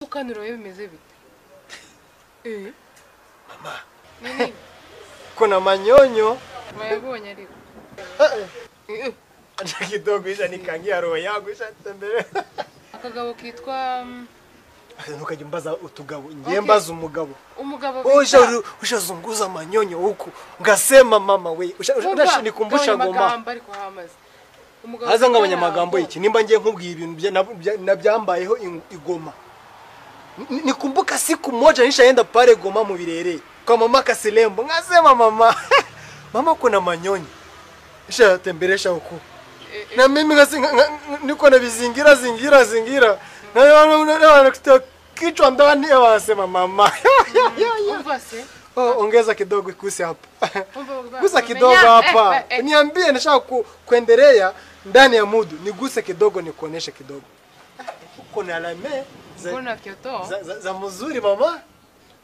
Ukaniro bimeze bite? Mama. Nini? Kuna manyonyo. Wayabonye ariko. Acha kidogo isha nikangia roho yangu isha tembele. Akagabo kitwa Ntukajya umbaza utugabo, ngiye mbaza umugabo. Umugabo ushazunguza amanyonyo huku. Ngasema mama we, unashinikumbusha goma. Haza ngabanyamagambo iki nimba ngiye nkubwiye ibintu nabyambayeho igoma. Nikumbuka siku moja nishaenda pale Goma mu birere kwa mama Kasilembo. Ngasema mama, mama kuna manyonyo. Isha tembelesha huku. Na mimi niko na vizingira. Na kichwa ndani wanasema mama. Umvase. Ongeza kidogo kusi hapa. Gusa kidogo hapa. Niambie nishaka kuendelea ndani ya mudu. Niguse kidogo nikuoneshe kidogo. Uko na alame za mzuri mama.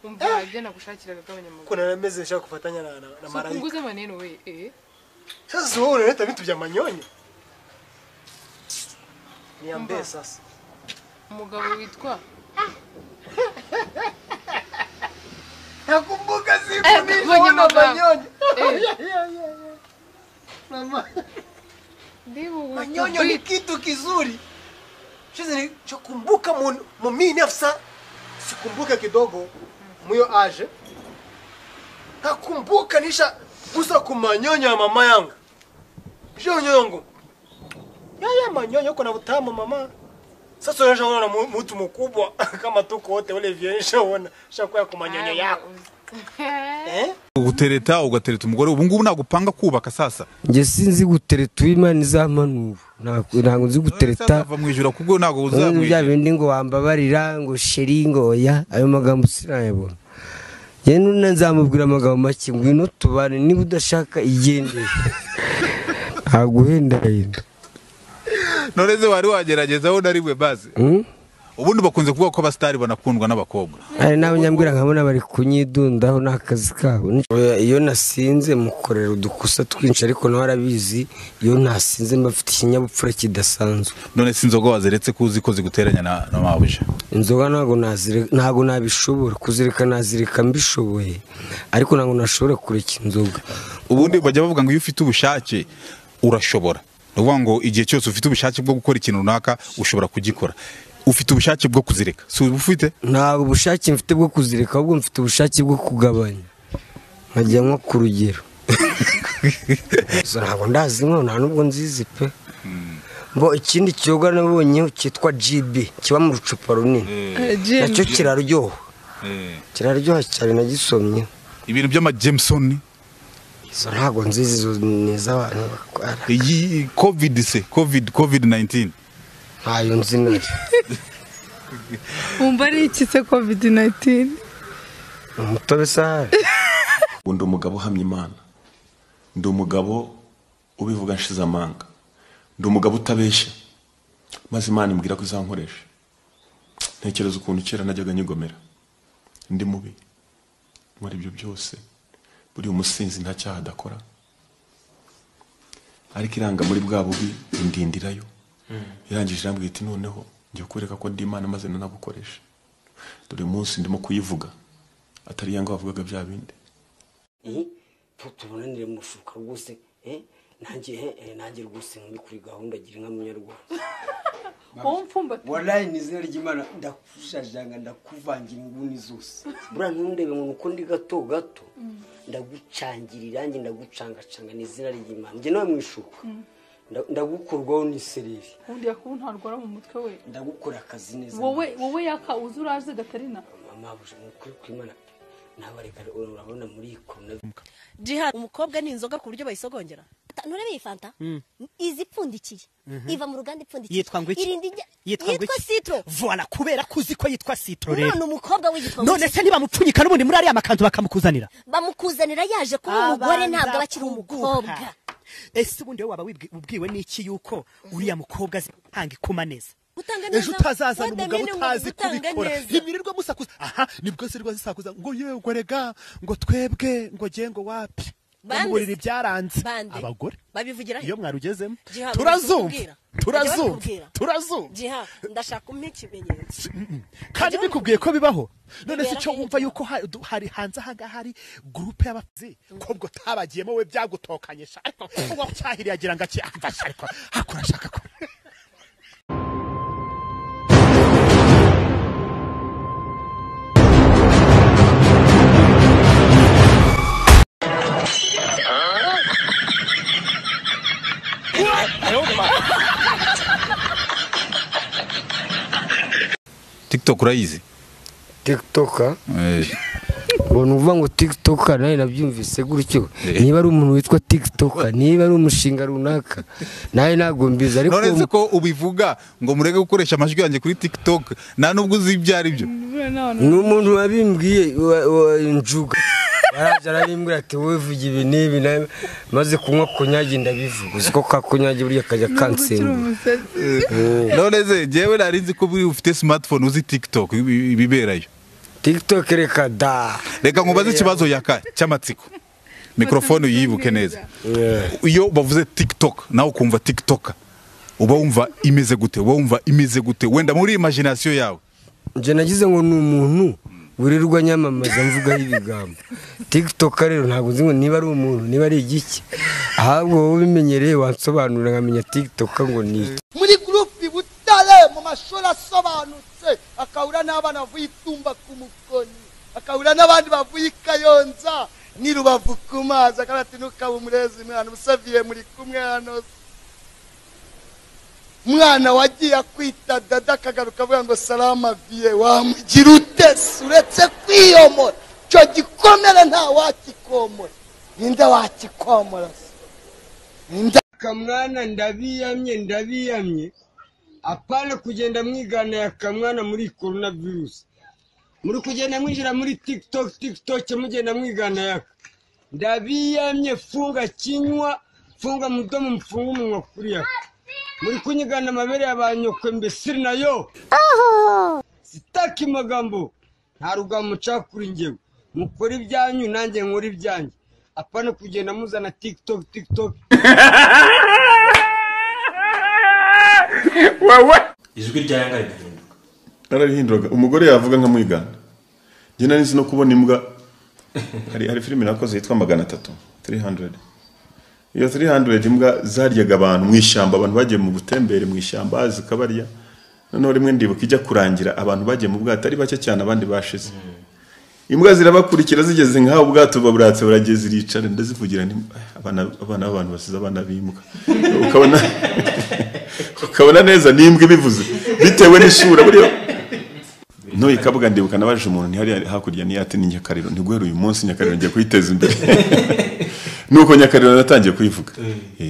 Umvaje nakushakira gabanyamagambo. Kuna alame zishaka kufatanya na maraika. Upunguze maneno we. Sasa wewe unaleta vitu vya manyonyo. Niambie sasa. Umugabo witwa Nakumbuka siku niliona manyonyo. Mama. Manyonyo ni kitu kizuri. Sasa nilichokumbuka mimi nafsa sikumbuka kidogo muyo age. Nakumbuka nisha gusa kumanyonyo ya mama yangu. Jonyo. Yaya manyonyo kuna butamu mama. Sasa unaona mtu mkubwa kama tuko wote wale vyenisha uona shakuya kumanyonyo yako. Gutereta ugatereta umugore ubu ngubu nagupanga kubaka sasa. Nje sinzi gutereta Imana izamanura. Ntago nzi gutereta. Ava mwijura kubwo nago uzamwijura. Bya bindi ngo wambabarira ngo sheri ngo ya ayo magambo sinayabona. Je nuna nzamubwira amagambo make ngwino tubane niba udashaka igende. Aguhenda yenda. Noreze wari wagerageza aho narimwe baze. Ubundi bakunze kuvuga ko abastari banakundwa n'abakobwa. Ari n'abanyambwira nkabona bari kunyidundaho nakazi kabo. Iyo nasinze mukorera udukusa twinshi ariko no harabizi iyo nasinze mbafite ikinyabupfura kidasanzwe. None sinzoga wazeretse kuzi ko ziguteranya na mabuja. Inzoga ntago nabishobora kuzirika nazirika mbishoboye ariko ntago nashobora kureka inzoga. Ubundi bajya bavuga ngo iyo ufite ubushake urashobora. Nuvuga ngo igihe cyose ufite ubushake bwo gukora ikintu runaka ushobora kugikora. Ufite ubushake bwo kuzireka. Si ufite? Ntabwo ubushake mfite bwo kuzireka ahubwo mfite ubushake bwo kugabanya. Nkajya nko ku rugero. Ntabwo ndazi nta nubwo nzizi pe. Mbo ikindi cyoga nabonye cyitwa GB kiba mu rucupa runini. Nacyo kiraryoha. Kiraryoha cyane nagisomye. Ibintu by'ama Jameson ntabwo nzizi zo neza abantu bakwara. Iyi COVID-19. Hayo nzina. Umbari iki se COVID-19? Umutobe saha. Undi umugabo uhamya Imana. Ndi umugabo ubivuga nshize amanga. Ndi umugabo utabeshya. Maze Imana imbwira ko izankoresha. Ntekereza ukuntu kera najyaga nyigomera. Ndi mubi. Muri ibyo byose buri umusinzi nta cyaha adakora. Ariko iranga muri bwa bubi indindirayo. Irangije irambwira iti noneho ngiye kureka ko ndi Imana maze nanagukoresha. Dore munsi ndimo kuyivuga. Atari yanga bavugaga bya bindi. Tubonanire mushuka rwose nanjye rwose muri kuri gahunda gira nka munyarwanda. Umfumba. Wallahi nizera ry'Imana ndakushajanga ndakuvangira inguni zose. Bura ntundebe ngo uko ndi gato ndagucangirira nge ndagucangacanga nizera ry'Imana. Nge nawe mwishuka. Ndagukurwaho n'isereri. Undi yakuntarwara mu mutwe we. Ndagukora akazi neza. Wowe yaka uzuraje Gatarina. Mama buje mukuri kw'Imana. Nabareka urabona muri corona. Jihad umukobwa ni inzoga ku buryo bayisogongera. Nurebe iyi fanta izipfundikiye iva mu ruganda ipfundikiye yitwa ngo iki yitwa Citro. Voilà kubera kuzi ko yitwa Citro rero none umukobwa w'igitwa none se niba mupfunyika n'ubundi muri ari amakanzu bakamukuzanira yaje kuba umugore ntabwo abakiri umukobwa. Ese ubundi waba ubwiwe n'iki yuko uriya mukobwa zitanga ikuma neza ejo utazaza umugabo utazi kubikora imirirwa musakuza aha nibwo se rwa zisakuza ngo yego rega ngo twebwe ngo gengo wapi bamuburira ibyaranze Bande. abagore babivugira he? iyo mwarugezemo Jiha, turazumva bakubwira. turazumva Bakubwira. turazumva Jiha, ndashaka umpa ikimenyetso. kandi bikubwiye ko bibaho none se Bibera icyo he? wumva yuko hari hanze ahangaha hari gurupe y'abazi kobwo tabagiyemo we byagutokanyesha ariko uwo cyahiriye agira ngo akiyamfashe ariko hakura ashaka ko TikTok urayizi? tiktoka ubona uvuga ngo tiktoka nawe nabyumvise gutyo niba ari umuntu witwa tiktoka niba ari umushinga runaka nawe ntabwo mbizi ariko none se ko ubivuga ngo mureke gukoresha amajwi yanjye kuri TikTok nta nubwo uzi ibyo ari byo. ni umuntu wabimbwiye njuga yaraje arabimbwira ati wowe vuga ibi n'ibi nawe maze kunywa konyagi ndabivuga uzi ko ka konyagi buriya kajya kansemba None se jewe nari nzi ko ufite smartphone uzi TikTok ibiberayo. tiktok reka da Reka nkubaze ikibazo yaka cy'amatsiko. Mikrofone uyibuke neza. Iyo bavuze TikTok nawe ukumva TikTok uba wumva imeze gute? Uba wumva imeze gute? Wenda muri imagination yawe. nje nagize ngo ni umuntu wirirwa nyamamaza mvugaho ibigambo tiktok rero ntabwo nzi ngo niba ari umuntu niba ari igiki ahubwo wowe ubimenyereye wansobanurira nkamenya tiktok ngo ni muri groupe Butare mu mashuri asobanutse akahura n'abana bavuye itumba ku mukoni akahura n'abandi bavuye Kayonza ni Rubavu ku mazi akabati nukaba umurezi mwana usaviye muri kumwe hano mwana wagiye kwita dada kagaruka avuga ngo salama vie wamugira utese uretse kwiyomora cyo gikomera nta wakikomora ninde wakikomora ninde kamwana ndabiyamye apana kugenda mwigana ya kamwana muri coronavirus muri kugenda mwinjira muri tiktok mugenda mwigana yaka ndabiyamye funga kinywa funga mudomo mfunga umunwa kuri yaka muri kunyigana amabere y'abanyokwe mbesiri nayo sitaki magambo nta rugamo cakuri ngewe mukora ibyanyu nanjye nkora ibyanyu apana kugenda muzana tiktok ijwi rya yanga rihinduka nararihinduraga umugore yavuga nka mwigana njye nari nzi no kubona imbwa hari filime nakoze yitwa 300 iyo 300 imbwa zaryaga abantu mu ishyamba abantu bagiye mu butembere mu ishyamba zikabarya noneho rimwe ndibuka ijya kurangira abantu bagiye mu bwato ari bake cyane abandi bashize imbwa zirabakurikira zigeze nkaho ubwato baburatse burageze iricara ndazivugira abana b'abantu basize abana bimbwa ukabona neza n'imbwa bivuze bitewe n'isura buriyo no ikabuga ndibuka nabaje umuntu ntihari hakurya ni ati ni Nyakariro ntigwera uyu munsi Nyakariro ngiye kwiteza imbere nuko Nyakariro natangiye kuyivuga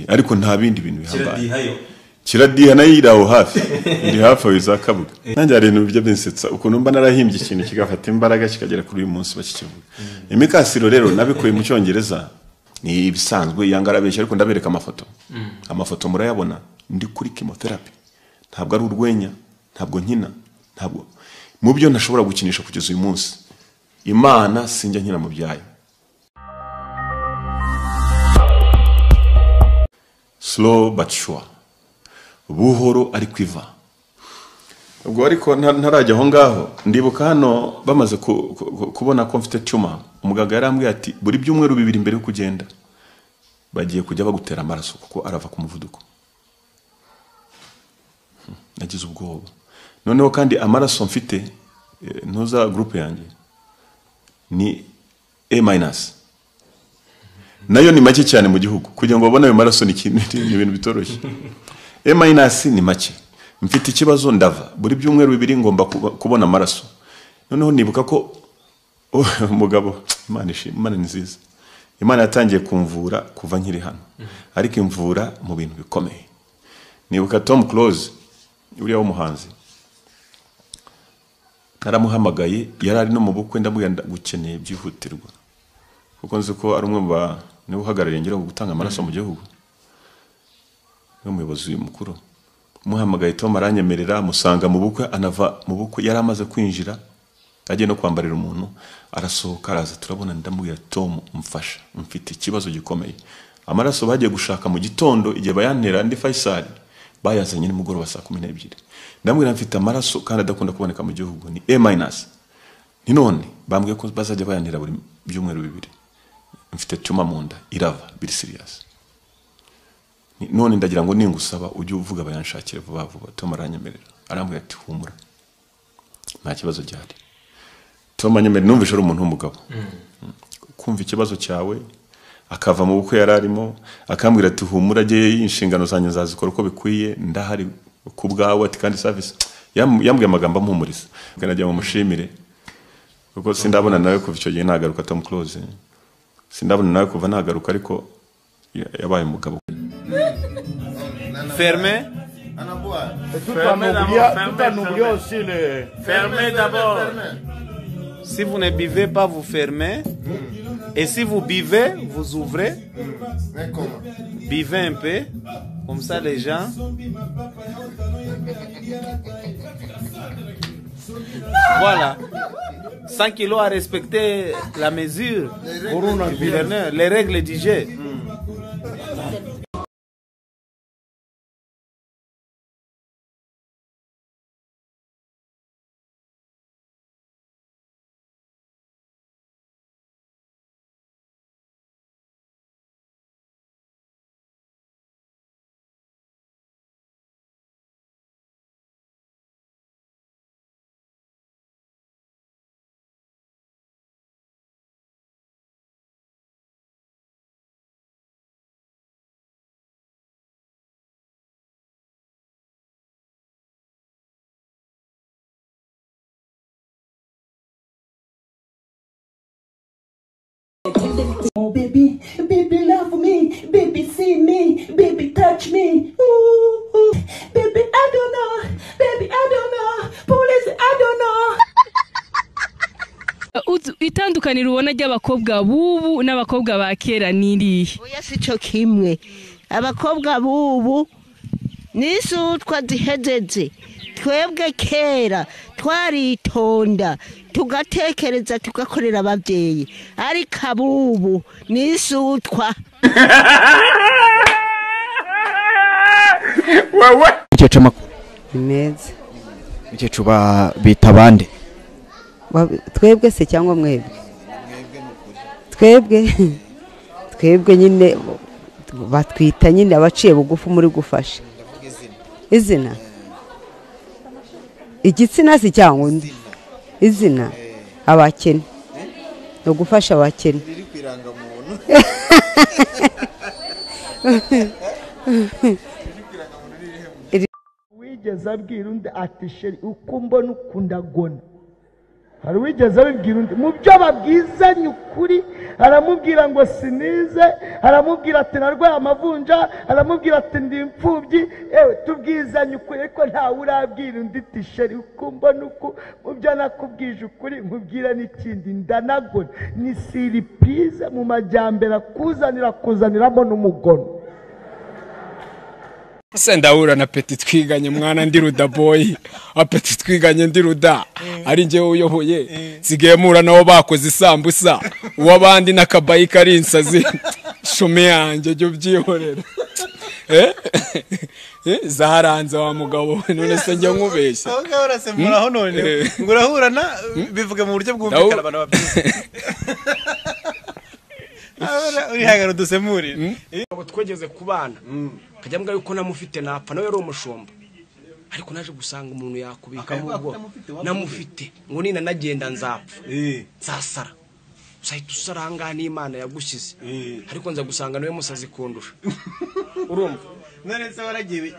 ariko nta bindi bintu bihambaye kiradiha nayo iraho hafi ndi hafi wiza kabuga nanjye ari ibintu by'insetsa ukuntu mba narahimbye ikintu kigafata imbaraga kikagera kuri uyu munsi bakikivuga imikasiro rero nabikuye mu cyongereza ni ibisanzwe yangarabeshya ariko ndabereka amafoto murayabona ndi kuri chemotherapy ntabwo ari urwenya ntabwo nkina ntabwo mu byo ntashobora gukinisha kugeza uyu munsi Imana sinjya nkina mu byayo slow but sure buhoro ari kwiva ubwo ariko ntarajya aho ngaho ndibuka hano bamaze kubona ko mfite tumor umuganga yarambwiye ati buri byumweru bibiri imbere yo kugenda bagiye kujya bagutera amaraso kuko arava ku muvuduko nagize ubwoba noneho kandi amaraso mfite ntuza groupe yanjye ni A- nayo ni make cyane mu gihugu kugira ngo babone ayo maraso ni ibintu bitoroshye A- ni make mfite ikibazo ndava buri byumweru bibiri ngomba kubona amaraso noneho nibuka ko umugabo Imana nziza Imana yatangiye kumvura kuva nkiri hano ariko imvura mu bintu bikomeye nibuka Tom Close uriya w'umuhanzi naramuhamagaye yarari no mu bukwe ndamubwira gukeneye byihutirwa kuko nzi ko ari umwe niwe uhagarariye ngira ngo gutanga amaraso mu gihugu n'umuyobozi mukuru muhamagaye Tom aranyemerera musanga mu bukwe anava mu bukwe yari amaze kwinjira agiye no kwambarira umuntu arasohoka araza turabona ndamubwira Tom mfasha mfite ikibazo gikomeye amaraso bagiye gushaka mu gitondo igihe bayantera ndi Faisal bayazanye ni mugoroba saa 12 ndamubwira mfite amaraso kandi adakunda kuboneka mu gihugu ni A- ni none bambwiye ko bazajya bayantera buri byumweru bibiri mfite tuma munda irava biri serious none ndagira ngo ningusaba ujye uvuga bayanshakire vuba vuba Tom aranyemerera arambwira ati humura nta kibazo gihari Tom anyemerera numvishe ari umuntu w'umugabo kumva ikibazo cyawe akava mu bukwe yararimo akambwira ati humura agiye inshingano zanyu zazikora uko bikwiye ndahari ku bwawe ati kandi service yambwiye amagambo ampumuriza kanajya mu mushimire kuko sindabona nawe kuva icyo gihe nagaruka Tom Close sindabona nawe kuva nagaruka ariko yabaye umugabo Fermez. Fermez d'abord. Si vous ne buvez pas, vous fermez. Et si vous buvez, vous ouvrez. Buvez un peu. Comme ça, les gens. Voilà. 100 kilos à respecter la mesure. Du gouverneur, les règles du jeu. Oh baby, baby love me, baby see me, baby touch me. Ooh, ooh. Baby I don't know, baby I don't know, police I don't know. Itandukaniro ubona ry'abakobwa bubu n'abakobwa ba kera niriye. Oya sico kimwe. Abakobwa bubu nisutwa zihejeje. Twebwe kera twaritonda tugatekereza tugakorera abavyeyi ariko abubu nisutwa wewe Mukecuru makuru meza Mukecuru bita bande twebwe se cyangwa mwebwe twebwe nyine batwita nyine abaciye bugufu muri gufasha izina igitsina si cyangwa undi izina abakene no gufasha abakene wigeze abwira undi ati sheri uko mbona ukundagona hari wigeze abibwira undi mu byo babwizanye ukuri aramubwira ngo sinize aramubwira ati narwaye amavunja aramubwira ati ndi imfubyi ewe tubwizanye ukuri ko ntawe urabwira undi ati sheri uko mbona uko mu byo nakubwije ukuri nkubwira n'ikindi ndanagona ni siripize mu majyambere kuzaniramo n'umugono Sendahura na Peti twiganye mwana ndi Ruda boy apeti twiganye ndi Ruda ari nje uyoboye sigemura nabo bakoze isambusa uwabandi nakabayika ari insazi shome yanje byo byihorera zaharanze wa mugabo none se njye nkubeshya aho gahora se muraho none ngurahurana bivuga mu buryo bwumvikana abantu babyize uri hagaro dusemurira abo twegeze kubana kajya mbwa yuko namufite napfa nawe yari umushomba ariko naje gusanga umuntu yakubika mubwo namufite ngo nina nagenda nzapfa nzasara usahita usaranga n'Imana yagushyize ariko nza gusanga nawe musazi kundusha urumva none se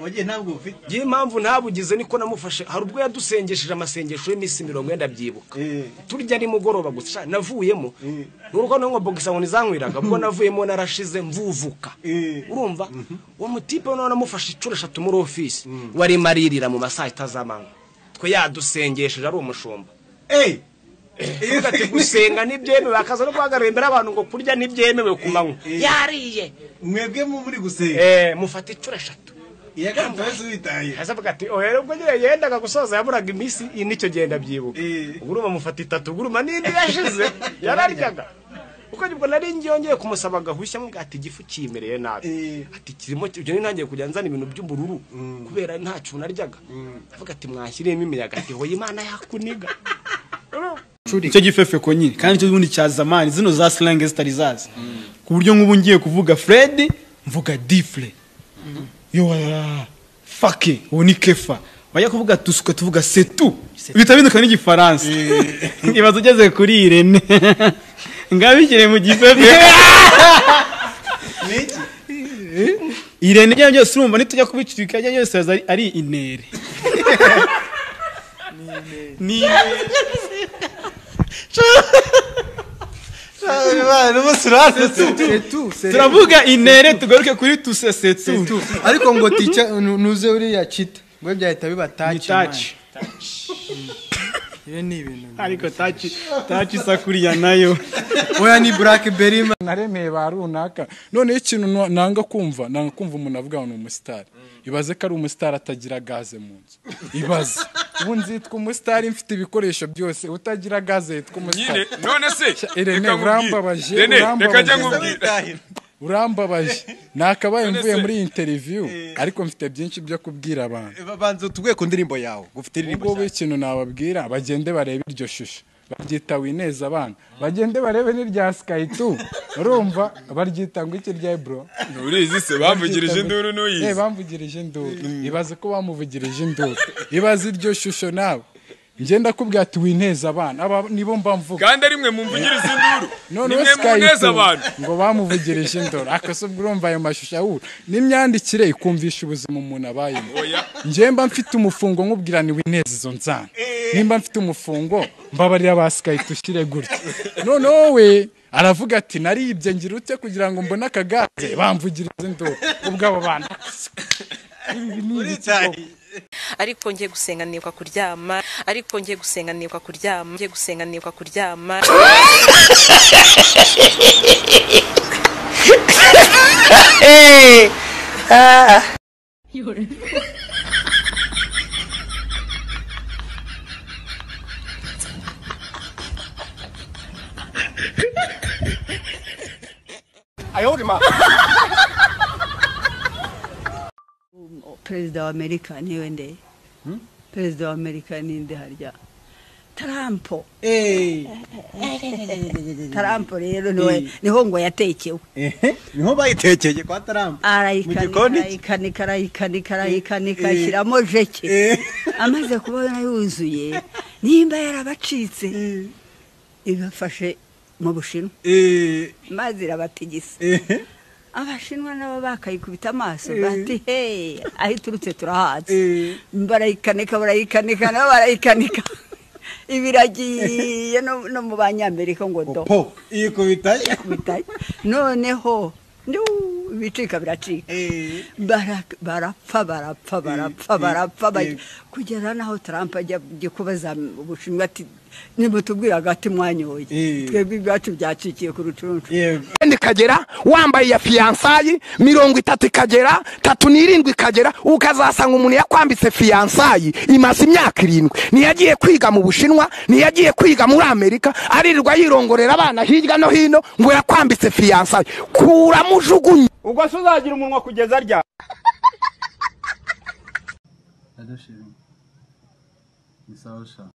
wagiye ntabwo ufite giye impamvu ntabugize niko namufashe hari ubwo yadusengesheje amasengesho y'imisi 90 ndabyibuka turya ni mugoroba gusa navuyemo nuruko ngo bogisa ngo nizankwiraga ubwo navuyemo narashize mvuvuka urumva uwo mutipe none namufashe icuro 3 muri office wari maririra mu masaha itazamanga twe yadusengesheje ari umushomba ati gusenga nibyemewe akaza no guhagarara imbere abantu ngo kurya nibyemewe kumanywa yariye mwebwe muri gusenga mufata icuro 3 asavuga ati oya ubwo nyine yendaga gusoza yaburaga iminsi nicyo genda byibuka uguruma mufata 3 uguruma nindi yashize yararyaga uko nibwo nari ngiyongeye kumusaba gahushya mbwa ati gifu kimereye nabi ati kirimo ibyo nintangiye kujya nzana ibintu by'ubururu kubera nta cyo naryaga avuga ati mwashyiremo imiyaga ati hoye Imana yakuniga icyo gifefe ko nyine kandi cyo bundi cya zamani zino za slang zitarizaza ku buryo nk'ubu ngiye kuvuga Fred mvuga Difle yo fuck uwo ni Kefa bajya kuvuga tusuka tuvuga setu bitabiduka n'igifaransa ibazo ugeze kuri Irene ngabikire mu gifefe Irene byose urumva nitujya kubicika byose ari inere ni turavuga inere tugaruke kuri tusesetu ariko ngo tica nuze uriya cita ngo byahita biba touch ni ibintu ariko touch sakuriya nayo oya ni blackberry naremeye barunaka none ikintu nanga kumva umuntu avuga ngo ni umustar ibaze ko ari umustar atagira gaze mu nzu ibaze ubu nzitwa umustar mfite ibikoresho byose utagira gaze yitwa umustar none se Irene urambabaje urambabaje nakabaye mvuye muri interview ariko mfite byinshi byo kubwira abantu banzo tuguye ku ndirimbo yawe gufite indirimbo ubwo ikintu nababwira bagende barebe iryo shusho baryita wineza abana bagende barebe n'irya Sky 2 urumva baryita ngo iki rya bro urizi se bamvugirije induru nuyizi bamvugirije induru ibaze ko bamuvugirije induru ibaze iryo shusho nawe ngenda kubwira ati wineza abana aba nibo mba mvuga kandi ari mwe mumvugiriza induru nimwe muneza abantu ngo bamuvugirije induru akasobwa urumva ayo mashusho ahura n'imyandikire ikumvisha ubuzima umuntu abayemo ngemba mfite umufungo nkubwira ni wineza izo nzana nimba mfite umufungo mbabarira ba Sky tushire gutya none wowe aravuga ati naribye ngira ute kugira ngo mbone akagaze bamvugiriza induru ubwo abo bana ariko ngiye gusenganirwa kuryama ariko ngiye gusenganirwa kuryama ngiye gusenganirwa kuryama ayodima Perezida wa Amerika niwe nde Perezida wa Amerika ni nde harya Trump Trump rero niho ngo yatekewe niho bayitekeye kwa Trump arayikanika ashyiramo jeke amaze kubona yuzuye nimba yarabacitse igafashe mu Bushinwa maze irabatigisa abashinwa nabo bakayikubita amaso bati hey aho iturutse turahazi barayikanika nabo barayikanika ibiragiye no mu banyamerika ngo do ikubita noneho bicika biracika barapfa kugera naho Trump ajya kubaza Ubushinwa ati nimutubwira gati mwanyoye twebwe ibyacu byacikiye ku rucuncu ndi kagera wambaye ya fiançaille 30 kagera 37 kagera ukazasanga umuntu yakwambitse fiançaille imaze imyaka 7 niyagiye kwiga mu Bushinwa niyagiye kwiga muri Amerika aririrwa yirongorera abana hirya no hino ngo yakwambitse fiançaille kura mujugunye ubwo suzagira umunwa kugeza rya Adashiri. Ni sawa sha.